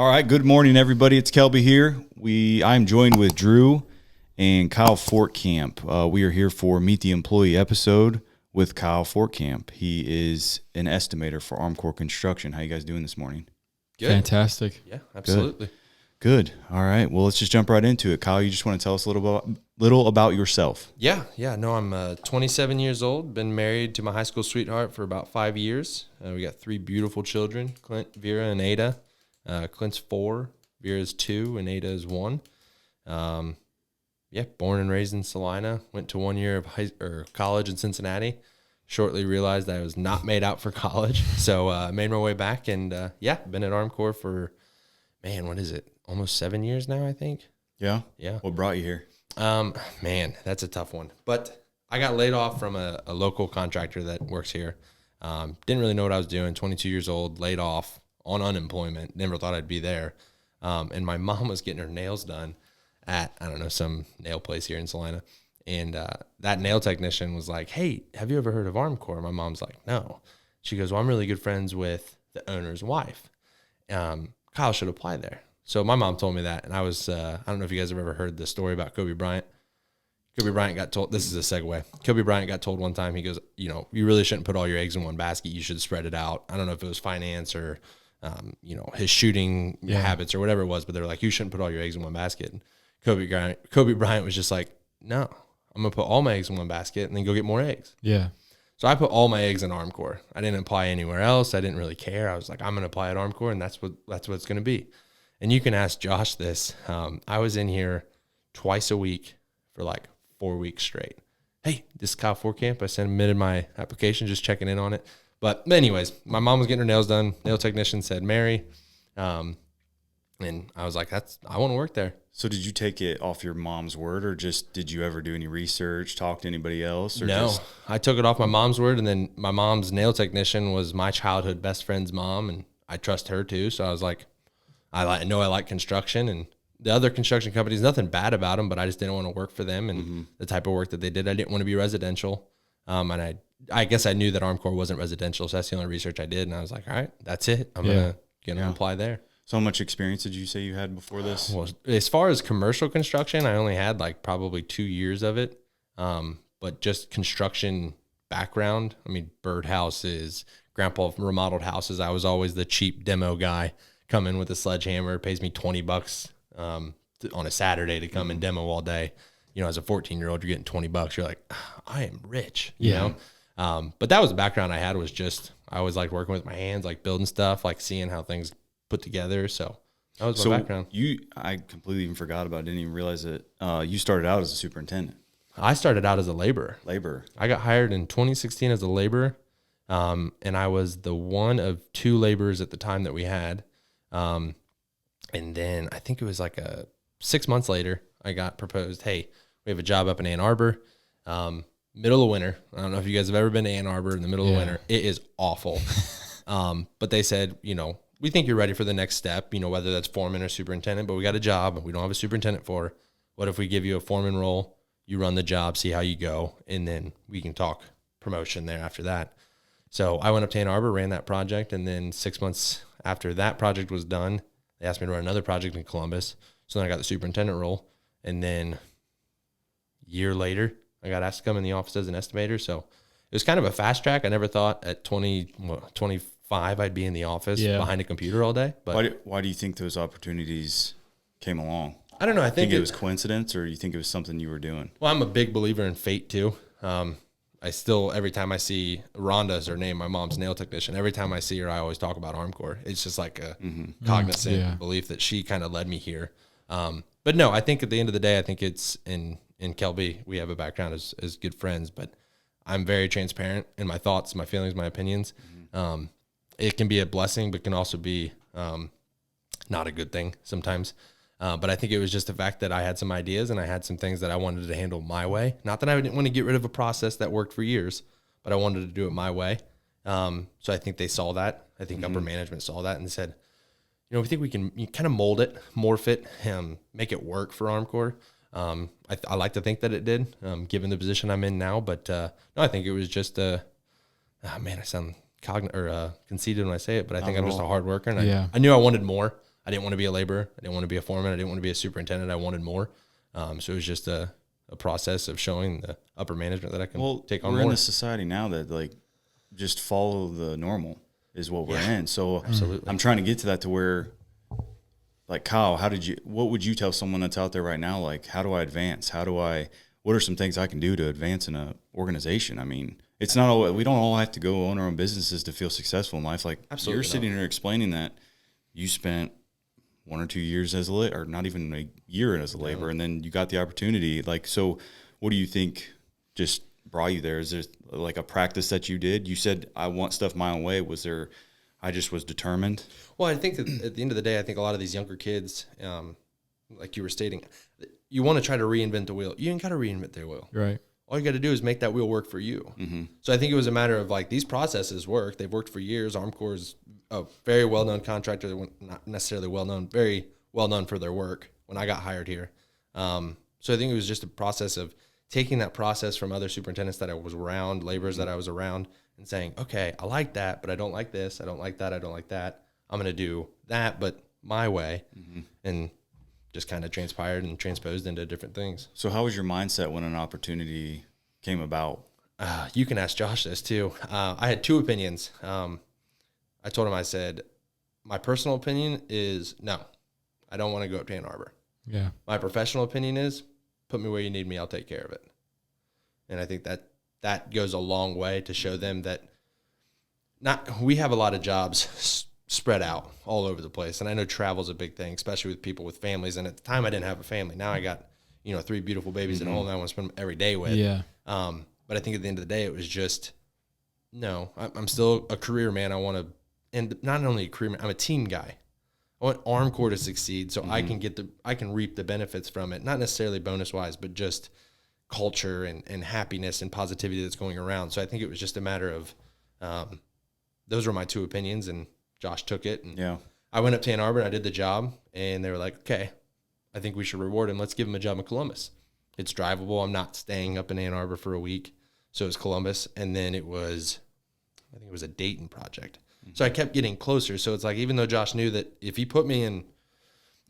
All right, good morning, everybody. It's Kelby here. I'm joined with Drew and Kyle Fortkamp. We are here for Meet the Employee episode with Kyle Fortkamp. He is an estimator for Armcorp Construction. How you guys doing this morning? Good. Fantastic. Yeah, absolutely. Good. All right. Well, let's just jump right into it. Kyle, you just want to tell us a little about yourself? Yeah. No, I'm 27 years old. Been married to my high school sweetheart for about 5 years. We got 3 beautiful children, Clint, Vera, and Ada. Clint's 4, Vera's 2, and Ada is 1. Born and raised in Salina. Went to 1 year of college in Cincinnati. Shortly realized I was not made out for college, so made my way back, and been at Armcorp for, what is it? Almost 7 years now, I think. Yeah? Yeah. What brought you here? That's a tough one. But I got laid off from a local contractor that works here. Didn't really know what I was doing. 22 years old, laid off on unemployment. Never thought I'd be there. And my mom was getting her nails done at, some nail place here in Salina. And that nail technician was like, "Hey, have you ever heard of Armcorp?" My mom's like, "No." She goes, "Well, I'm really good friends with the owner's wife. Kyle should apply there." So my mom told me that, and I was, I don't know if you guys have ever heard the story about Kobe Bryant. Kobe Bryant got told, this is a segue. Kobe Bryant got told one time, he goes, you really shouldn't put all your eggs in one basket. You should spread it out. I don't know if it was finance or, his shooting habits or whatever it was, but they were like, you shouldn't put all your eggs in one basket. And Kobe Bryant was just like, "No, I'm going to put all my eggs in one basket and then go get more eggs." Yeah. So I put all my eggs in Armcorp. I didn't apply anywhere else. I didn't really care. I was like, I'm going to apply at Armcorp, and that's what it's going to be. And you can ask Josh this. I was in here twice a week for like 4 weeks straight. "Hey, this is Kyle Fortkamp. I submitted my application, just checking in on it." But anyways, my mom was getting her nails done. Nail technician said, "Mary." And I was like, I want to work there. So did you take it off your mom's word, or just did you ever do any research, talk to anybody else? Or No, I took it off my mom's word, and then my mom's nail technician was my childhood best friend's mom, and I trust her too. So I was like, I know I like construction, and the other construction companies, nothing bad about them, but I just didn't want to work for them and the type of work that they did. I didn't want to be residential. And I guess I knew that Armcorp wasn't residential, so that's the only research I did. And I was like, all right, that's it. I'm gonna apply there. So how much experience did you say you had before this? Well, as far as commercial construction, I only had like probably 2 years of it. But just construction background, birdhouses, grandpa remodeled houses. I was always the cheap demo guy. Come in with a sledgehammer, pays me $20 on a Saturday to come and demo all day. As a 14-year-old, you're getting $20. You're like, I am rich, you know? But that was the background I had, was just, I always liked working with my hands, like building stuff, like seeing how things put together. So that was my background. I completely even forgot about it. Didn't even realize it. You started out as a superintendent. I started out as a laborer. I got hired in 2016 as a laborer. And I was the one of 2 laborers at the time that we had. And then I think it was like 6 months later, I got proposed, "Hey, we have a job up in Ann Arbor, middle of winter." I don't know if you guys have ever been to Ann Arbor in the middle of winter. It is awful. But they said, "We think you're ready for the next step, whether that's foreman or superintendent, but we got a job we don't have a superintendent for. What if we give you a foreman role? You run the job, see how you go, and then we can talk promotion there after that." So I went up to Ann Arbor, ran that project, and then 6 months after that project was done, they asked me to run another project in Columbus. So then I got the superintendent role. And then a year later, I got asked to come in the office as an estimator. So it was kind of a fast track. I never thought at 25 I'd be in the office behind a computer all day. But why do you think those opportunities came along? I don't know. I think it was coincidence, or you think it was something you were doing? Well, I'm a big believer in fate too. I still, every time I see Rhonda's her name, my mom's nail technician, every time I see her, I always talk about Armcorp. It's just like a cognizant belief that she kind of led me here. But no, I think at the end of the day, I think it's in Kelby, we have a background as good friends, but I'm very transparent in my thoughts, my feelings, my opinions. It can be a blessing, but can also be not a good thing sometimes. But I think it was just the fact that I had some ideas and I had some things that I wanted to handle my way. Not that I didn't want to get rid of a process that worked for years, but I wanted to do it my way. So I think they saw that. I think upper management saw that and said, we think we can kind of mold it, morph it, make it work for Armcorp. I like to think that it did, given the position I'm in now. But no, I think it was just I sound conceited when I say it, but I think I'm just a hard worker. And I knew I wanted more. I didn't want to be a laborer. I didn't want to be a foreman. I didn't want to be a superintendent. I wanted more. So it was just a process of showing the upper management that I can take on more. We're in a society now that like just follow the normal is what we're in. So absolutely. I'm trying to get to that to where, like, Kyle, what would you tell someone that's out there right now? Like, how do I advance? What are some things I can do to advance in a organization? I mean, it's not all, we don't all have to go own our own businesses to feel successful in life. Like, absolutely, you're sitting here explaining that you spent 1 or 2 years as or not even a year as a laborer, and then you got the opportunity. Like, so what do you think just brought you there? Is there like a practice that you did? You said, I want stuff my own way. I just was determined? Well, I think that at the end of the day, I think a lot of these younger kids, like you were stating, you want to try to reinvent the wheel. You ain't got to reinvent the wheel. Right. All you got to do is make that wheel work for you. Mm-hmm. So I think it was a matter of like these processes work. They've worked for years. Armcorp is a very well-known contractor, not necessarily well-known, very well-known for their work when I got hired here. So I think it was just a process of taking that process from other superintendents that I was around, laborers that I was around, and saying, okay, I like that, but I don't like this. I don't like that. I don't like that. I'm going to do that, but my way. Mm-hmm. And just kind of transpired and transposed into different things. So how was your mindset when an opportunity came about? You can ask Josh this too. I had 2 opinions. I told him, I said, my personal opinion is no, I don't want to go up to Ann Arbor. Yeah. My professional opinion is put me where you need me. I'll take care of it. And I think that goes a long way to show them that we have a lot of jobs spread out all over the place. And I know travel's a big thing, especially with people with families. And at the time I didn't have a family. Now I got, 3 beautiful babies at home that I want to spend them every day with. Yeah. But I think at the end of the day, it was just, no, I'm still a career man. I want to, and not only a career man, I'm a team guy. I want Armcorp to succeed so I can reap the benefits from it. Not necessarily bonus wise, but just culture and happiness and positivity that's going around. So I think it was just a matter of, those were my 2 opinions, and Josh took it. And I went up to Ann Arbor and I did the job, and they were like, okay, I think we should reward him. Let's give him a job in Columbus. It's drivable. I'm not staying up in Ann Arbor for a week. So it was Columbus. And then I think it was a Dayton project. Mm-hmm. So I kept getting closer. So it's like, even though Josh knew that if he put me in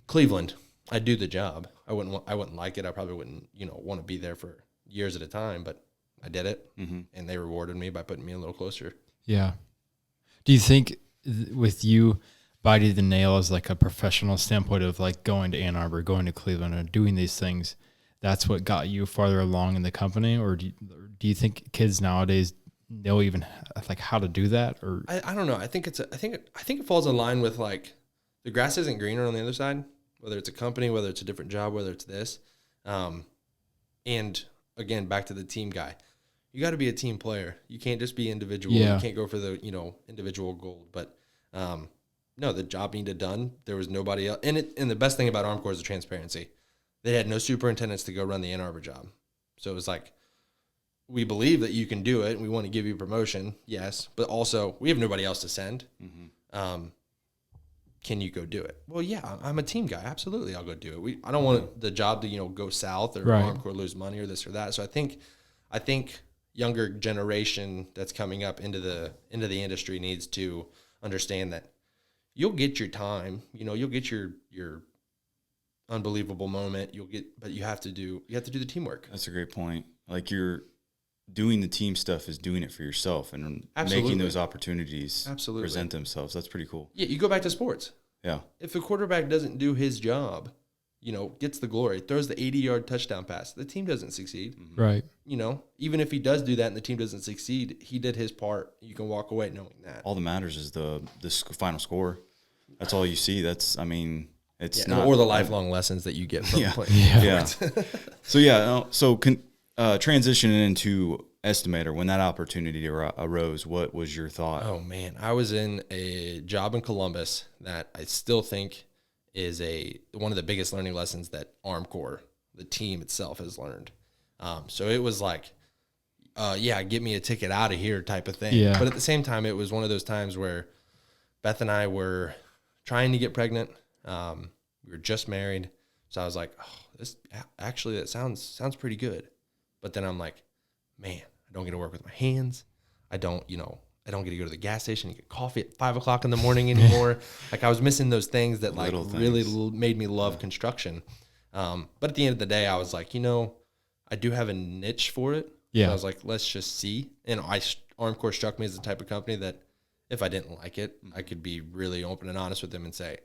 Cleveland, I'd do the job. I wouldn't like it. I probably wouldn't, want to be there for years at a time, but I did it. Mm-hmm. And they rewarded me by putting me a little closer. Yeah. Do you think with you biting the nail as like a professional standpoint of like going to Ann Arbor, going to Cleveland, or doing these things, that's what got you farther along in the company? Or do you think kids nowadays know even like how to do that? Or I don't know. I think it falls in line with like the grass isn't greener on the other side, whether it's a company, whether it's a different job, whether it's this. And again, back to the team guy. You got to be a team player. You can't just be individual. Yeah. You can't go for the, individual gold. But no, the job needed done. There was nobody else. And the best thing about Armcorp is the transparency. They had no superintendents to go run the Ann Arbor job. So it was like, we believe that you can do it. And we want to give you promotion. Yes. But also, we have nobody else to send. Mm-hmm. Can you go do it? Well, yeah, I'm a team guy. Absolutely, I'll go do it. I don't want the job to, go south or Armcorp lose money or this or that. So I think younger generation that's coming up into the industry needs to understand that you'll get your time, you'll get your unbelievable moment. But you have to do the teamwork. That's a great point. Like, you're doing the team stuff is doing it for yourself and Absolutely. Making those opportunities Absolutely. present themselves. That's pretty cool. Yeah. You go back to sports. Yeah. If the quarterback doesn't do his job, gets the glory, throws the 80-yard touchdown pass, the team doesn't succeed. Right. Even if he does do that and the team doesn't succeed, he did his part. You can walk away knowing that. All that matters is the final score. That's all you see. It's not. Or the lifelong lessons that you get from playing. Yeah. So transitioning into Estimator, when that opportunity arose, what was your thought? Oh, man. I was in a job in Columbus that I still think is one of the biggest learning lessons that Armcorp, the team itself, has learned. So it was like, get me a ticket out of here type of thing. Yeah. But at the same time, it was one of those times where Beth and I were trying to get pregnant. We were just married. So I was like, that sounds pretty good. But then I'm like, man, I don't get to work with my hands. I don't, I don't get to go to the gas station and get coffee at 5 o'clock in the morning anymore. Like I was missing those things that like really made me love construction. But at the end of the day, I was like, I do have a niche for it. Yeah. So I was like, let's just see. And Armcorp struck me as the type of company that if I didn't like it, I could be really open and honest with them and say,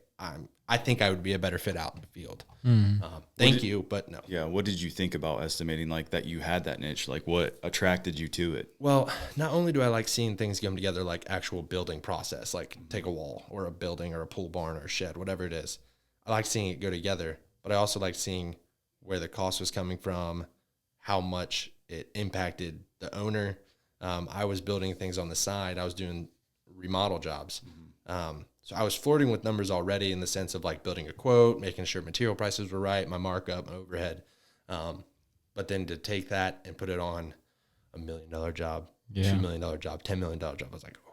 I think I would be a better fit out in the field. Thank you, but no. Yeah. What did you think about estimating, like that you had that niche? Like what attracted you to it? Well, not only do I like seeing things come together, like actual building process, like take a wall or a building or a pool barn or a shed, whatever it is. I like seeing it go together, but I also like seeing where the cost was coming from, how much it impacted the owner. I was building things on the side. I was doing remodel jobs. So I was flirting with numbers already in the sense of like building a quote, making sure material prices were right, my markup, my overhead. But then to take that and put it on $1 million job, $2 million job, $10 million job, I was like, oh,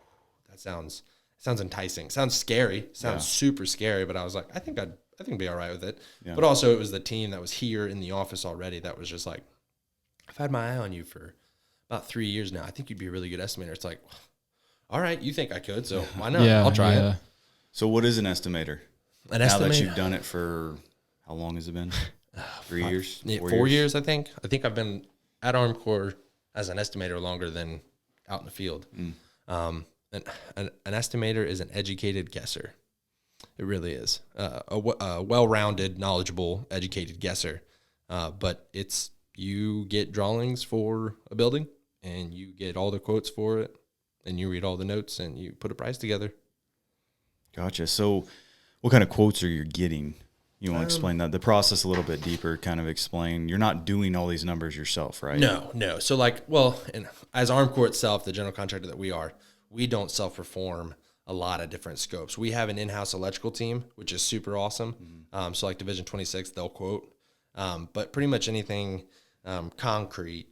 that sounds enticing. Sounds scary. Sounds super scary. But I was like, I think I'd be all right with it. Yeah. But also it was the team that was here in the office already that was just like, I've had my eye on you for about 3 years now. I think you'd be a really good estimator. It's like, all right, you think I could, so why not? I'll try it. So what is an estimator? Now that you've done it for, how long has it been? 3 years? 4 years, I think. I think I've been at Armcorp as an estimator longer than out in the field. An estimator is an educated guesser. It really is. A well-rounded, knowledgeable, educated guesser. But it's, you get drawings for a building, and you get all the quotes for it, and you read all the notes, and you put a price together. Gotcha. So what kind of quotes are you getting? You want to explain that, the process a little bit deeper, kind of explain. You're not doing all these numbers yourself, right? No. So like, well, and as Armcorp itself, the general contractor that we are, we don't self-perform a lot of different scopes. We have an in-house electrical team, which is super awesome. So like Division 26, they'll quote. But pretty much anything, concrete,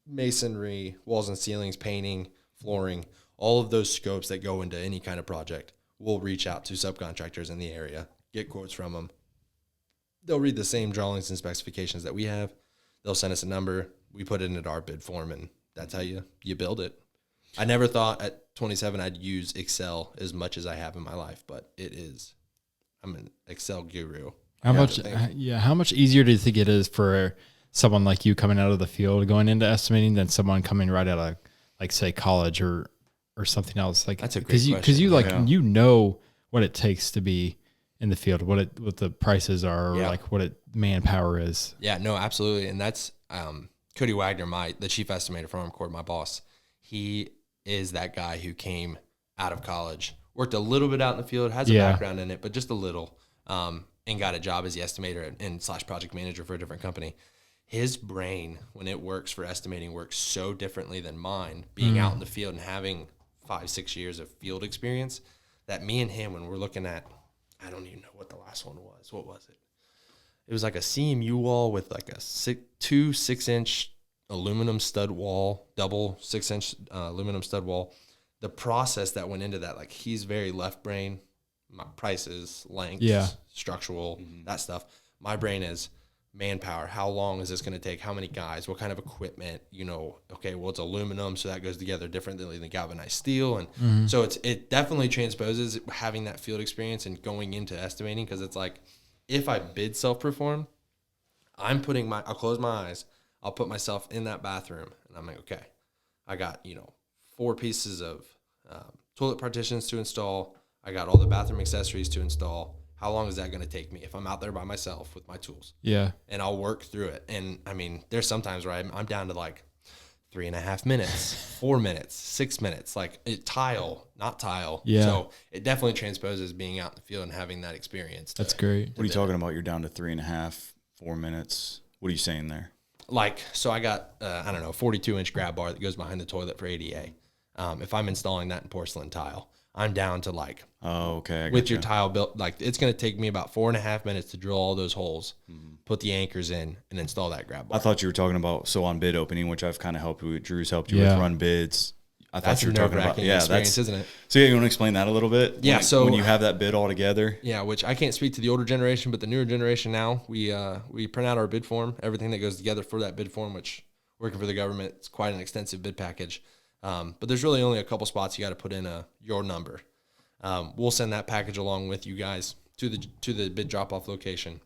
masonry, walls and ceilings, painting, flooring, all of those scopes that go into any kind of project, we'll reach out to subcontractors in the area, get quotes from them. They'll read the same drawings and specifications that we have. They'll send us a number. We put it into our bid form, and that's how you build it. I never thought at 27 I'd use Excel as much as I have in my life, but it is. I'm an Excel guru. How much easier do you think it is for someone like you coming out of the field going into estimating than someone coming right out of, like, say, college or something else? Like, that's a great question. Because you know what it takes to be in the field, what the prices are, or like what manpower is. Yeah, no, absolutely. And that's Cody Wagner, the chief estimator from Armcorp, my boss. He is that guy who came out of college, worked a little bit out in the field, has a background in it, but just a little, and got a job as the estimator and / project manager for a different company. His brain, when it works for estimating, works so differently than mine, being out in the field and having 5-6 years of field experience, that me and him, when we're looking at, I don't even know what the last one was. What was it? It was like a CMU wall with like a 6-inch aluminum stud wall, double 6-inch aluminum stud wall. The process that went into that, like, he's very left brain, my prices, lengths, structural, that stuff. My brain is manpower. How long is this going to take? How many guys? What kind of equipment? Okay, well, it's aluminum, so that goes together differently than galvanized steel. And so it definitely transposes having that field experience and going into estimating, because it's like, if I bid self-perform, I'll close my eyes, I'll put myself in that bathroom, and I'm like, okay, I got, 4 pieces of toilet partitions to install. I got all the bathroom accessories to install. How long is that going to take me if I'm out there by myself with my tools? Yeah. And I'll work through it. And I mean, there's sometimes where I'm down to like 3.5 minutes, 4 minutes, 6 minutes, like tile, not tile. Yeah. So it definitely transposes being out in the field and having that experience. That's great. What are you talking about? You're down to 3.5, 4 minutes. What are you saying there? Like, so I got, 42-inch grab bar that goes behind the toilet for ADA. If I'm installing that in porcelain tile, I'm down to like, with your tile built, like, it's going to take me about 4.5 minutes to drill all those holes, put the anchors in, and install that grab bar. I thought you were talking about, on bid opening, which I've kind of helped you, Drew's helped you with, run bids. I thought you were talking about, experience, isn't it? So you want to explain that a little bit? Yeah. When you have that bid all together? Yeah, which I can't speak to the older generation, but the newer generation now, we print out our bid form, everything that goes together for that bid form, which, working for the government, it's quite an extensive bid package. But there's really only a couple spots you got to put in your number. We'll send that package along with you guys to the bid drop-off location.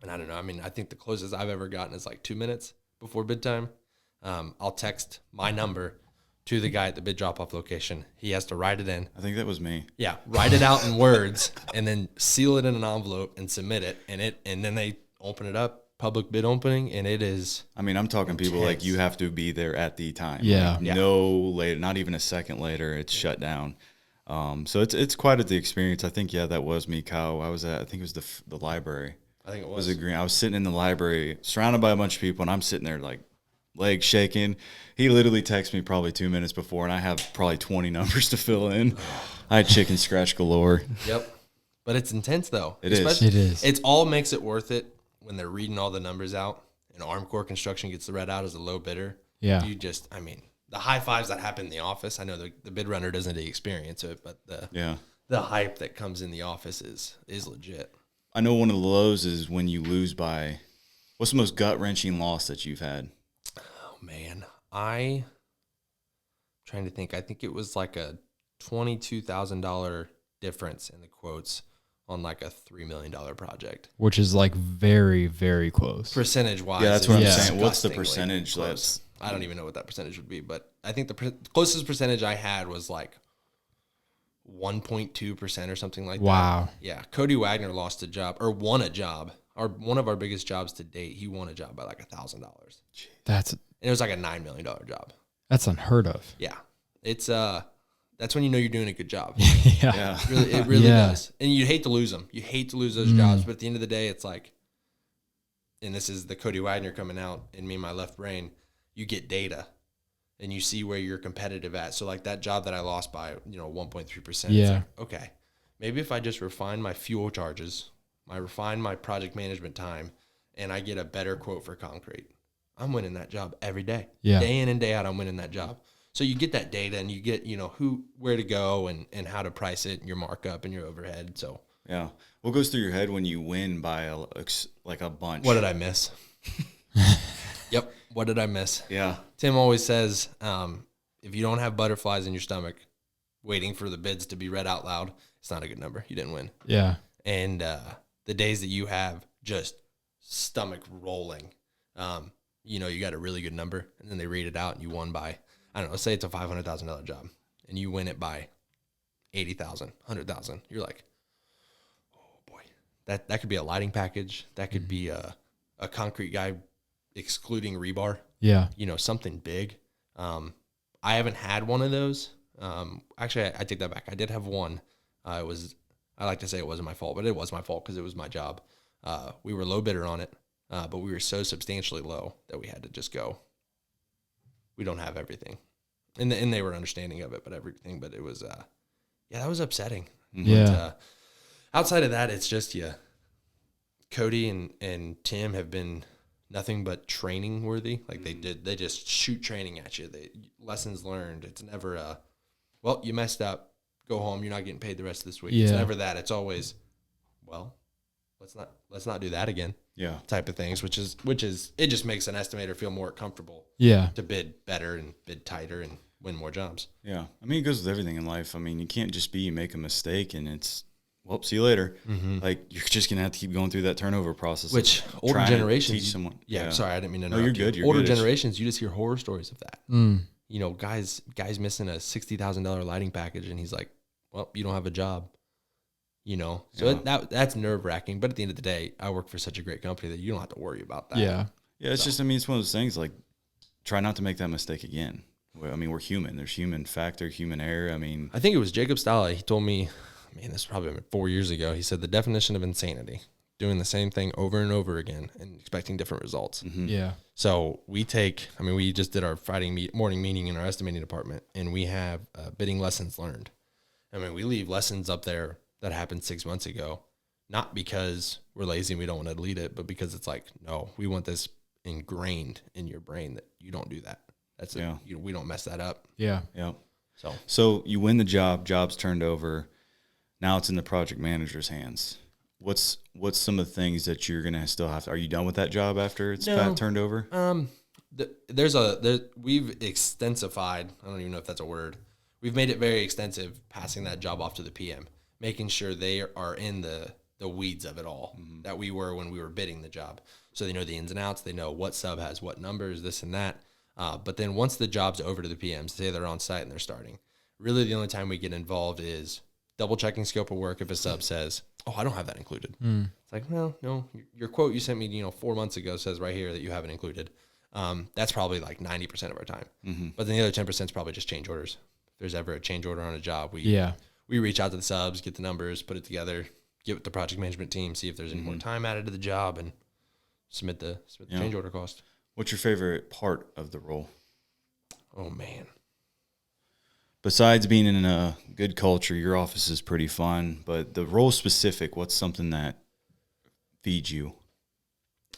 And I don't know. I mean, I think the closest I've ever gotten is like 2 minutes before bid time. I'll text my number to the guy at the bid drop-off location. He has to write it in. I think that was me. Yeah, write it out in words and then seal it in an envelope and submit it. And then they open it up, public bid opening, and it is. I mean, I'm talking intense. People like you have to be there at the time. Yeah. Like no later, not even a second later, it's shut down. So it's quite the experience. I think, that was me, Kyle. I think it was the library. I think it was. I was sitting in the library surrounded by a bunch of people, and I'm sitting there like legs shaking. He literally texted me probably 2 minutes before, and I have probably 20 numbers to fill in. I had chicken scratch galore. Yep. But it's intense, though. It is. It all makes it worth it when they're reading all the numbers out, and Armcorp Construction gets the read out as a low bidder. Yeah. The high fives that happen in the office, I know the bid runner doesn't experience it, but the hype that comes in the office is legit. I know one of the lows is when you lose by, what's the most gut-wrenching loss that you've had? Oh, man. I'm trying to think. I think it was like a $22,000 difference in the quotes on like a $3 million project. Which is like very, very close. Percentage-wise. Yeah, that's what I'm saying. What's the percentage? Close. I don't even know what that percentage would be, but I think the closest percentage I had was like 1.2% or something like that. Wow. Yeah. Cody Wagner lost a job or won a job. One of our biggest jobs to date. He won a job by like $1,000. And it was like a $9 million job. That's unheard of. Yeah. It's that's when you know you're doing a good job. Yeah. It really does. And you hate to lose them. You hate to lose those jobs, but at the end of the day, it's like, and this is the Cody Wagner coming out in me and my left brain, you get data and you see where you're competitive at. So like that job that I lost by, 1.3%. Yeah. It's like, okay, maybe if I just refine my fuel charges, refine my project management time, and I get a better quote for concrete, I'm winning that job every day. Yeah. Day in and day out, I'm winning that job. So you get that data and you get, where to go and how to price it and your markup and your overhead. So yeah. What goes through your head when you win by a bunch? What did I miss? Yep. What did I miss? Yeah. Tim always says, if you don't have butterflies in your stomach waiting for the bids to be read out loud, it's not a good number. You didn't win. Yeah. And the days that you have just stomach rolling, you got a really good number, and then they read it out and you won by, I don't know, say it's a $500,000 job, and you win it by $80,000, $100,000. You're like, oh boy, that could be a lighting package. That could be a concrete guy excluding rebar. Yeah. Something big. I haven't had one of those. Actually, I take that back. I did have one. I like to say it wasn't my fault, but it was my fault because it was my job. We were low bidder on it, but we were so substantially low that we had to just go, we don't have everything. And they were understanding of it, but it was, that was upsetting. Yeah. But, outside of that, it's just, Cody and Tim have been nothing but training worthy. Like they just shoot training at you. Lessons learned. It's never well, you messed up, go home. You're not getting paid the rest of this week. Yeah. It's never that. It's always, well, let's not do that again. Yeah. Type of things, which is it just makes an estimator feel more comfortable. Yeah. To bid better and bid tighter and win more jobs. Yeah. I mean, it goes with everything in life. I mean, you can't just you make a mistake and it's, well, see you later. Mm-hmm. Like you're just gonna have to keep going through that turnover process. Which older generations teach someone. Yeah, sorry, I didn't mean to No, interrupt. you're good. You're older good. generations, you just hear horror stories of that. Guys missing a $60,000 lighting package, and he's like, "Well, you don't have a job." So that's nerve wracking. But at the end of the day, I work for such a great company that you don't have to worry about that. Yeah. Yeah. It's just, I mean, it's one of those things. Like, try not to make that mistake again. I mean, we're human. There's human factor, human error. I mean, I think it was Jacob Stala. He told me, man, this was probably 4 years ago. He said the definition of insanity, doing the same thing over and over again and expecting different results. Mm-hmm. Yeah. So we just did our Friday morning meeting in our estimating department, and we have bidding lessons learned. I mean, we leave lessons up there that happened 6 months ago, not because we're lazy and we don't want to delete it, but because it's like, no, we want this ingrained in your brain that you don't do that. We don't mess that up. Yeah. Yeah. So you win the job's turned over. Now it's in the project manager's hands. What's some of the things that you're gonna still have to? Are you done with that job after it's turned over? we've extensified. I don't even know if that's a word. We've made it very extensive, passing that job off to the PM, making sure they are in the weeds of it all that we were when we were bidding the job. So they know the ins and outs. They know what sub has what numbers, this and that. But then once the job's over to the PMs, say they're on site and they're starting, really the only time we get involved is double checking scope of work if a sub says, oh, I don't have that included. It's like, well, no, your quote you sent me 4 months ago says right here that you have it included. That's probably like 90% of our time. But then the other 10% is probably just change orders. If there's ever a change order on a job, we reach out to the subs, get the numbers, put it together, get with the project management team, see if there's any more time added to the job, and submit the change order cost. What's your favorite part of the role? Oh, man. Besides being in a good culture, your office is pretty fun, but the role specific, what's something that feeds you?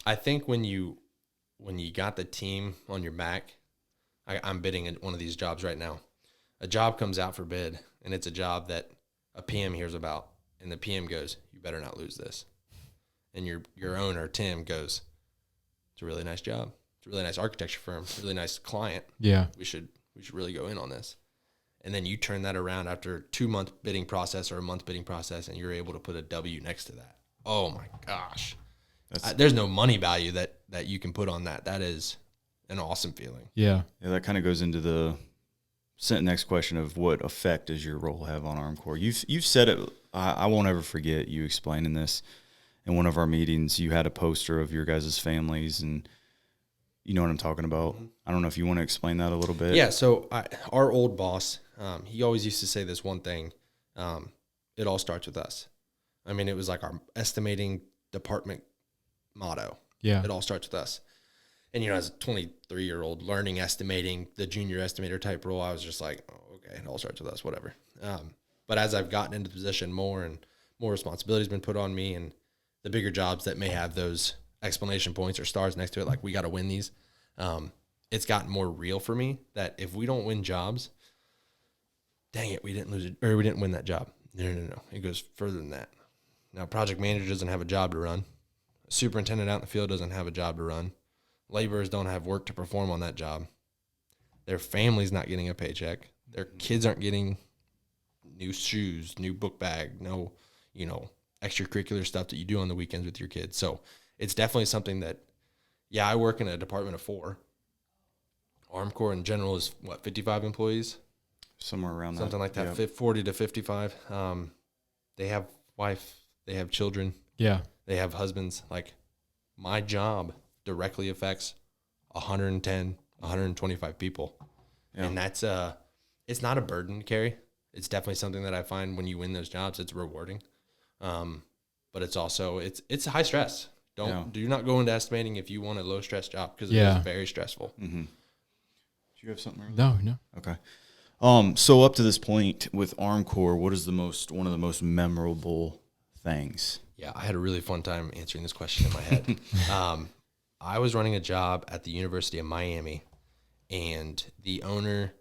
I think when you got the team on your back, I'm bidding at one of these jobs right now. A job comes out for bid, and it's a job that a PM hears about, and the PM goes, you better not lose this. And your owner, Tim, goes, it's a really nice job. It's a really nice architecture firm. It's a really nice client. Yeah. We should really go in on this. And then you turn that around after a 2-month bidding process or a month bidding process, and you're able to put a W next to that. Oh, my gosh. There's no money value that you can put on that. That is an awesome feeling. Yeah. Yeah, that kind of goes into the next question of what effect does your role have on Armcorp? You've said it. I won't ever forget you explaining this in one of our meetings. You had a poster of your guys' families, and you know what I'm talking about. I don't know if you want to explain that a little bit. Yeah, so our old boss, he always used to say this one thing, it all starts with us. I mean, it was like our estimating department motto. Yeah. It all starts with us. And, as a 23-year-old learning estimating, the junior estimator type role, I was just like, oh, okay, it all starts with us, whatever. But as I've gotten into the position more and more responsibility has been put on me, and the bigger jobs that may have those explanation points or stars next to it, like we got to win these, it's gotten more real for me that if we don't win jobs, dang it, we didn't lose it, or we didn't win that job. No. It goes further than that. Now, project manager doesn't have a job to run. A superintendent out in the field doesn't have a job to run. Laborers don't have work to perform on that job. Their family's not getting a paycheck. Their kids aren't getting new shoes, new book bag, no, extracurricular stuff that you do on the weekends with your kids. So it's definitely something that, I work in a department of 4. Armcorp in general is 55 employees? Somewhere around that. Something like that, 40 to 55. They have wife, they have children. Yeah. They have husbands. Like, my job directly affects 110, 125 people. Yeah. And that's it's not a burden to carry. It's definitely something that I find when you win those jobs, it's rewarding. But it's also it's high stress. Do not go into estimating if you want a low stress job, because it is very stressful. Mm-hmm. Do you have something? No. Okay. So up to this point with Armcorp, what is one of the most memorable things? Yeah, I had a really fun time answering this question in my head. I was running a job at the University of Miami, and the owner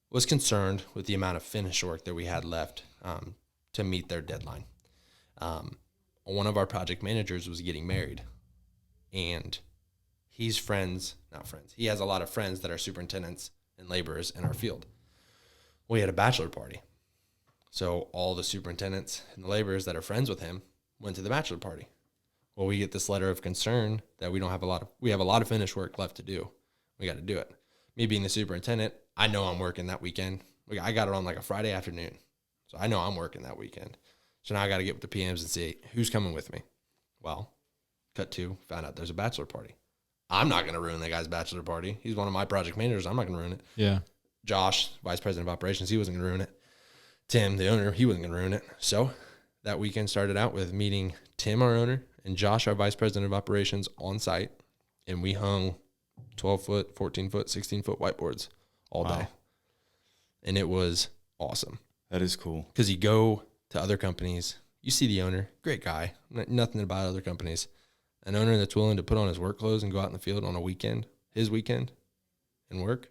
was concerned with the amount of finish work that we had left to meet their deadline. One of our project managers was getting married, and he has a lot of friends that are superintendents and laborers in our field. We had a bachelor party. So all the superintendents and the laborers that are friends with him went to the bachelor party. Well, we get this letter of concern that we have a lot of finish work left to do. We got to do it. Me being the superintendent, I know I'm working that weekend. I got it on like a Friday afternoon. So I know I'm working that weekend. So now I got to get with the PMs and see who's coming with me. Well, cut to, found out there's a bachelor party. I'm not going to ruin that guy's bachelor party. He's one of my project managers. I'm not going to ruin it. Yeah. Josh, vice president of operations, he wasn't going to ruin it. Tim, the owner, he wasn't going to ruin it. So that weekend started out with meeting Tim, our owner, and Josh, our vice president of operations, on site. And we hung 12-foot, 14-foot, 16-foot whiteboards all day. And it was awesome. That is cool. Because you go to other companies, you see the owner, great guy, nothing about other companies. An owner that's willing to put on his work clothes and go out in the field on a weekend, his weekend, and work.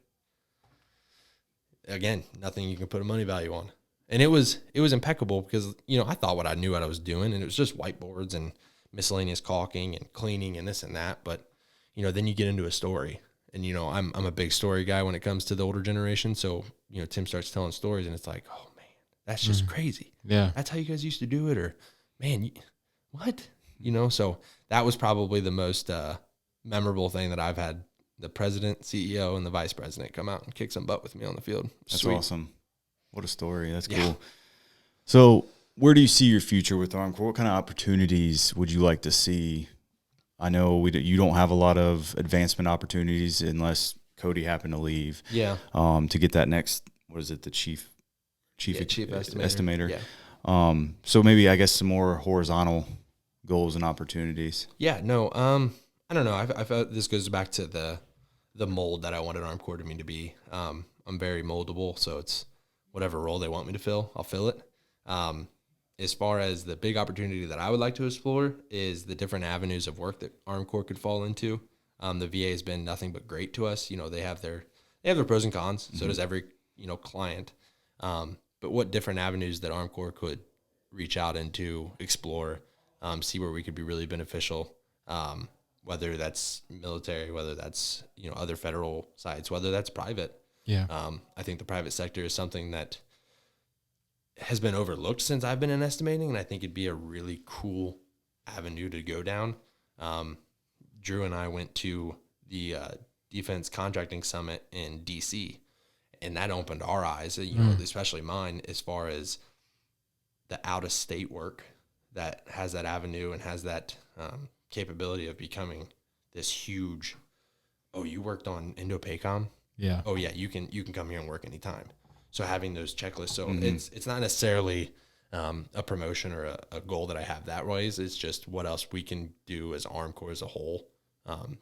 Again, nothing you can put a money value on. And it was impeccable because, I thought what I was doing, and it was just whiteboards and miscellaneous caulking and cleaning and this and that. But, then you get into a story, And, you know, I'm a big story guy when it comes to the older generation. So, you know, Tim starts telling stories and it's like, oh man, that's just crazy. Yeah. That's how you guys used to do it. Or man, what? You know, so that was probably the most memorable thing that I've had the president, CEO, and the vice president come out and kick some butt with me on the field. That's Sweet. Awesome. What a story. That's cool. So where do you see your future with Armcorp? What kind of opportunities would you like to see? I know you don't have a lot of advancement opportunities unless Cody happened to leave. Yeah. To get that next, what is it, the chief estimator. Yeah. So maybe I guess some more horizontal goals and opportunities. Yeah. No. I don't know. I felt this goes back to the mold that I wanted Armcorp to me to be. I'm very moldable, so it's whatever role they want me to fill, I'll fill it. As far as the big opportunity that I would like to explore is the different avenues of work that Armcorp could fall into. The VA has been nothing but great to us. You know, they have their pros and cons. So does every, you know, client. But what different avenues that Armcorp could reach out into, explore, see where we could be really beneficial. Whether that's military, whether that's, you know, other federal sites, whether that's private. Yeah. I think the private sector is something that has been overlooked since I've been in estimating, and I think it'd be a really cool avenue to go down. Drew and I went to the Defense Contracting Summit in DC, and that opened our eyes, you know, especially mine, as far as the out-of-state work that has that avenue and has that capability of becoming this huge. Oh, you worked on Indo-PACOM? Yeah. Oh yeah, you can come here and work anytime. So having those checklists, so it's not necessarily a promotion or a goal that I have that ways. It's just what else we can do as Armcorp as a whole,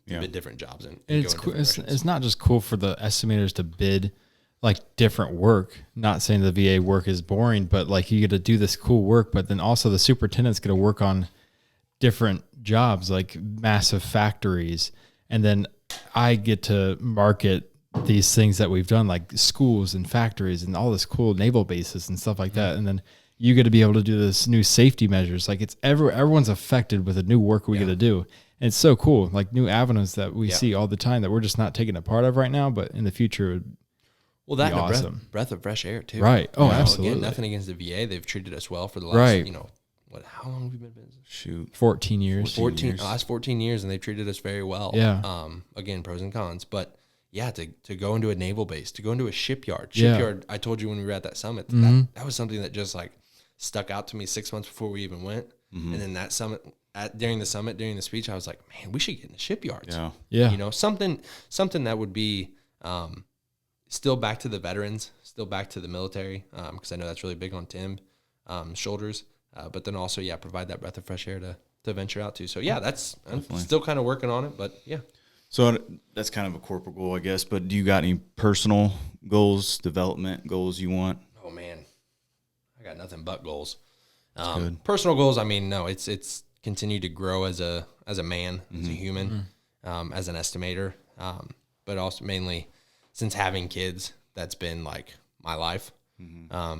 bid different jobs and it's cool. It's not just cool for the estimators to bid like different work. Not saying the VA work is boring, but like you get to do this cool work, but then also the superintendent's going to work on different jobs like massive factories, and then I get to market these things that we've done like schools and factories and all this cool naval bases and stuff like that. And then you get to be able to do this new safety measures. Like it's everyone's affected with the new work we get to do. And it's so cool. Like new avenues that we see all the time that we're just not taking a part of right now, but in the future, well, that awesome. breath of fresh air too. Right. Oh, you know, absolutely. Again, nothing against the VA. They've treated us well for the last, you know, how long have we been in business? Shoot. 14 years. 14 last 14 years, and they've treated us very well. Yeah. Again, pros and cons, but yeah, to go into a naval base, to go into a shipyard. I told you when we were at that summit, that was something that just like stuck out to me 6 months before we even went. And then that summit, during the speech, I was like, man, we should get in the shipyards. Yeah. You know, something that would be still back to the veterans, still back to the military, because I know that's really big on Tim's shoulders. But then also, provide that breath of fresh air to venture out to. So I'm still kind of working on it, but yeah. So that's kind of a corporate goal, I guess. But do you got any personal goals, development goals you want? Oh man, I got nothing but goals. Good. Personal goals. I mean, no, it's continue to grow as a man, as a human, as an estimator. But also mainly since having kids, that's been like my life, and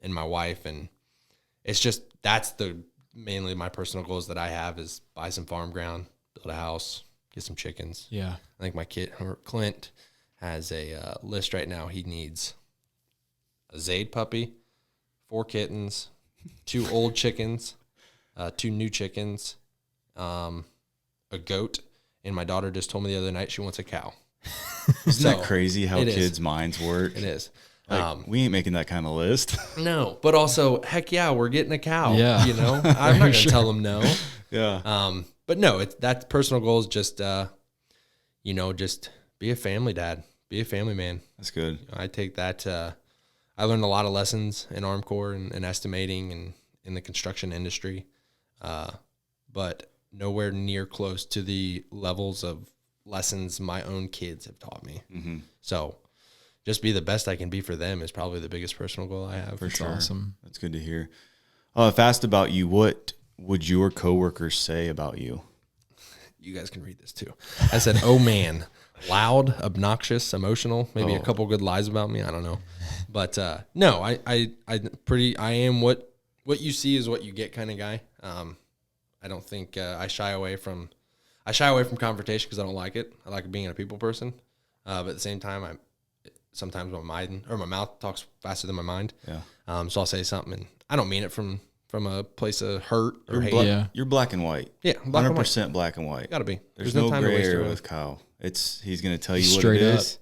my wife, and it's just that's mainly my personal goals that I have is buy some farm ground, build a house. Get some chickens. Yeah. I think my kid, Clint, has a list right now. He needs a Zaid puppy, 4 kittens, 2 old chickens, 2 new chickens, a goat, and my daughter just told me the other night she wants a cow. Isn't that crazy how kids' minds work? It is. Like, we ain't making that kind of list. No, but also, heck yeah, we're getting a cow. Yeah. You know, I'm not going to tell them no. Yeah. But no, that's personal goals. Just, just be a family dad, be a family man. That's good. I take that. I learned a lot of lessons in Armcorp and estimating and in the construction industry, but nowhere near close to the levels of lessons my own kids have taught me. So just be the best I can be for them is probably the biggest personal goal I have. For sure. Awesome. That's good to hear. If asked about you, what would your coworkers say about you? You guys can read this too. I said, oh man, loud, obnoxious, emotional, maybe a couple good lies about me. I don't know. But no, I am what you see is what you get kind of guy. I don't think I shy away from I shy away from confrontation because I don't like it. I like being a people person. But at the same time, sometimes my mouth talks faster than my mind. Yeah. So I'll say something, and I don't mean it from a place of hurt or hate. You're black and white. Yeah, 100% black and white. Gotta be. There's no time to gray waste area it with Kyle. He's going to tell you what Straight it up. is,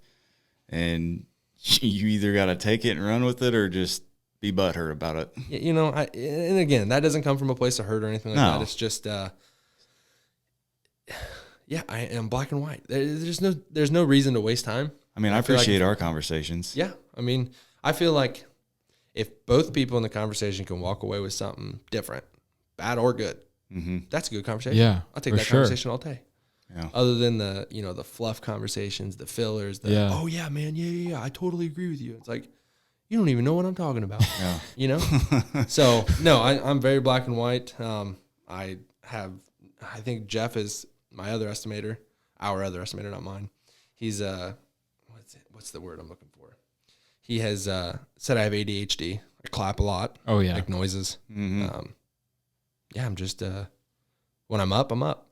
and you either got to take it and run with it or just be butthurt about it. You know, and again, that doesn't come from a place of hurt or anything like that. It's just, yeah, I am black and white. There's no reason to waste time. I mean, I appreciate our conversations. Yeah, I mean, I feel like if both people in the conversation can walk away with something different, bad or good, that's a good conversation. Yeah, I'll take that conversation all day. Yeah. Other than the fluff conversations, the fillers, oh yeah, man, yeah, I totally agree with you. It's like, you don't even know what I'm talking about. Yeah. You know? So no, I'm very black and white. I think Jeff is my other estimator, our other estimator, not mine. He's what's the word I'm looking for? He has said I have ADHD. I clap a lot. Oh yeah. Make noises. Yeah, I'm just when I'm up, I'm up.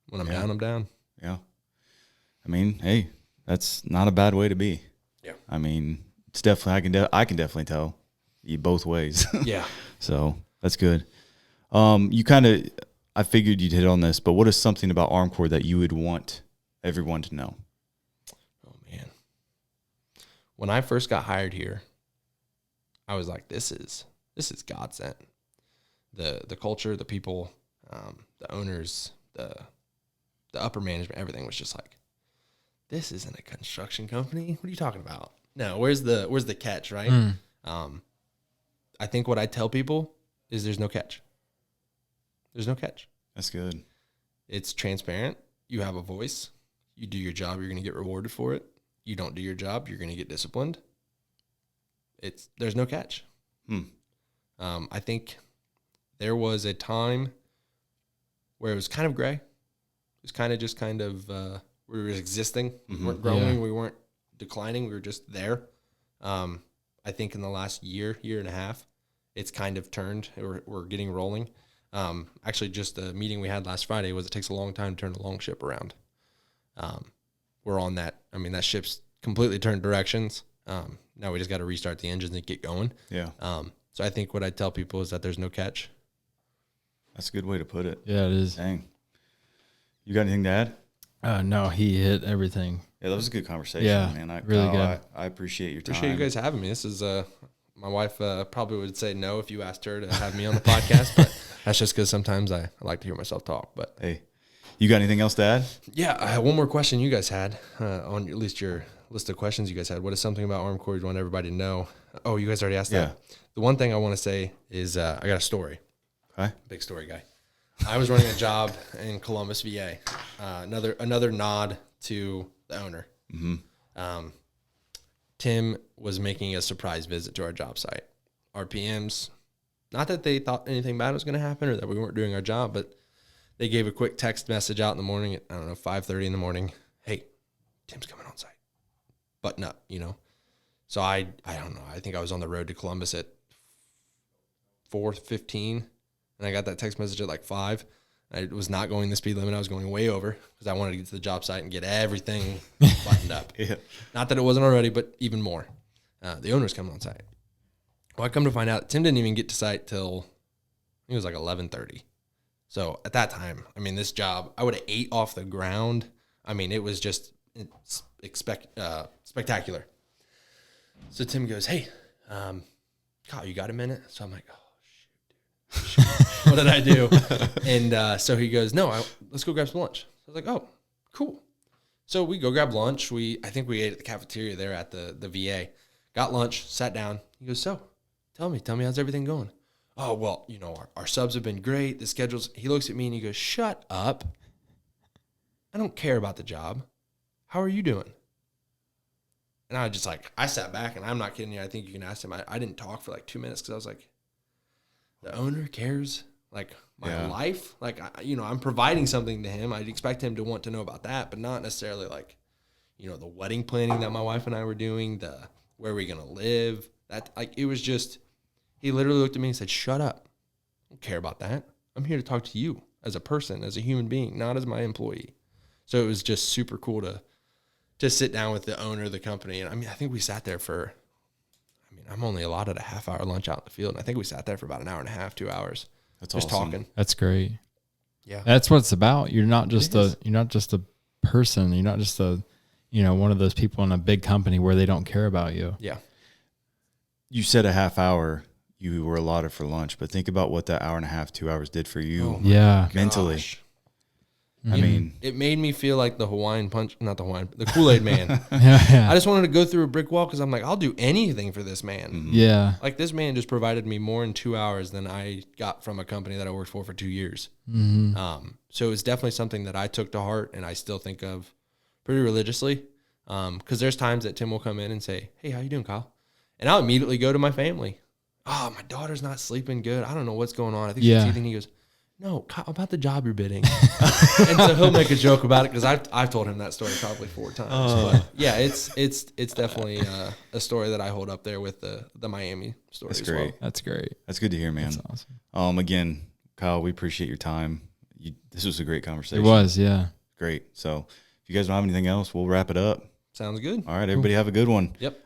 When I'm down, I'm down. Yeah. I mean, hey, that's not a bad way to be. Yeah. I mean, it's definitely I can definitely tell you both ways. Yeah. So that's good. I figured you'd hit on this, but what is something about Armcorp that you would want everyone to know? Oh man. When I first got hired here, I was like, this is God sent. The culture, the people, the owners, the upper management, everything was just like, this isn't a construction company. What are you talking about? No, where's the catch, right? I think what I tell people is there's no catch. There's no catch. That's good. It's transparent. You have a voice. You do your job, you're going to get rewarded for it. You don't do your job, you're going to get disciplined. There's no catch. I think there was a time where it was kind of gray. It was kind of we were existing. We weren't growing. Yeah. We weren't declining. We were just there. I think in the last year and a half, it's kind of turned. We're getting rolling. Actually, just the meeting we had last Friday was it takes a long time to turn a long ship around. We're on that. I mean, that ship's completely turned directions. Now we just got to restart the engines and get going. Yeah. So I think what I tell people is that there's no catch. That's a good way to put it. Yeah, it is. Dang. You got anything to add? No, he hit everything. Yeah, that was a good conversation, man. Really good. I appreciate your time. Appreciate you guys having me. This is my wife probably would say no if you asked her to have me on the podcast, but that's just because sometimes I like to hear myself talk. But hey, you got anything else to add? Yeah, I have one more question you guys had on at least your list of questions you guys had. What is something about Armcorp you want everybody to know? Oh, you guys already asked that. The one thing I want to say is I got a story. Okay. Big story guy. I was running a job in Columbus, VA. Another nod to the owner. Tim was making a surprise visit to our job site. Our PMs, not that they thought anything bad was going to happen or that we weren't doing our job, but they gave a quick text message out in the morning at, 5:30 in the morning. Hey, Tim's coming on site. Button up, So I don't know. I think I was on the road to Columbus at 4:15, and I got that text message at like 5. I was not going the speed limit. I was going way over because I wanted to get to the job site and get everything buttoned up. Yeah. Not that it wasn't already, but even more. The owner's coming on site. Well, I come to find out Tim didn't even get to site till I think it was like 11:30. So at that time, this job, I would have ate off the ground. It was just spectacular. So Tim goes, hey, Kyle, you got a minute? So I'm like, oh, shoot. What did I do? And so he goes, no, let's go grab some lunch. I was like, oh, cool. So we go grab lunch. I think we ate at the cafeteria there at the VA. Got lunch, sat down. He goes, so tell me how's everything going? Oh, well, our subs have been great. The schedules. He looks at me and he goes, shut up. I don't care about the job. How are you doing? And I just I sat back, and I'm not kidding you. I think you can ask him. I didn't talk for like 2 minutes because I was like, the owner cares my life. I'm providing something to him. I'd expect him to want to know about that, but not necessarily the wedding planning that my wife and I were doing, where are we going to live? That it was just, he literally looked at me and said, shut up. I don't care about that. I'm here to talk to you. as a person, as a human being, not as my employee. So it was just super cool to sit down with the owner of the company. And I mean, I think we sat there for, I'm only allotted a half-hour lunch out in the field, and I think we sat there for about an hour and a half, 2 hours. That's just awesome. talking. That's great. Yeah. That's what it's about. You're not just a person. You're not just one of those people in a big company where they don't care about you. Yeah. You said a half hour you were allotted for lunch, but think about what that hour and a half, 2 hours did for you. Mentally. Gosh. I mean, it made me feel like the Kool-Aid man. Yeah. I just wanted to go through a brick wall because I'm like, I'll do anything for this man. Mm-hmm. Yeah. Like this man just provided me more in 2 hours than I got from a company that I worked for 2 years. Mm-hmm. So it was definitely something that I took to heart and I still think of pretty religiously. Because there's times that Tim will come in and say, "Hey, how you doing, Kyle?" And I'll immediately go to my family. "Oh, my daughter's not sleeping good. I don't know what's going on. I think she's teething." He goes, "No, Kyle, about the job you're bidding." And so he'll make a joke about it because I've told him that story probably 4 times. But yeah, it's definitely a story that I hold up there with the Miami story. That's as great. Well. That's great. That's good to hear, man. That's awesome. Again, Kyle, we appreciate your time. This was a great conversation. It was, yeah. Great. So if you guys don't have anything else, we'll wrap it up. Sounds good. All right, everybody have a good one. Yep.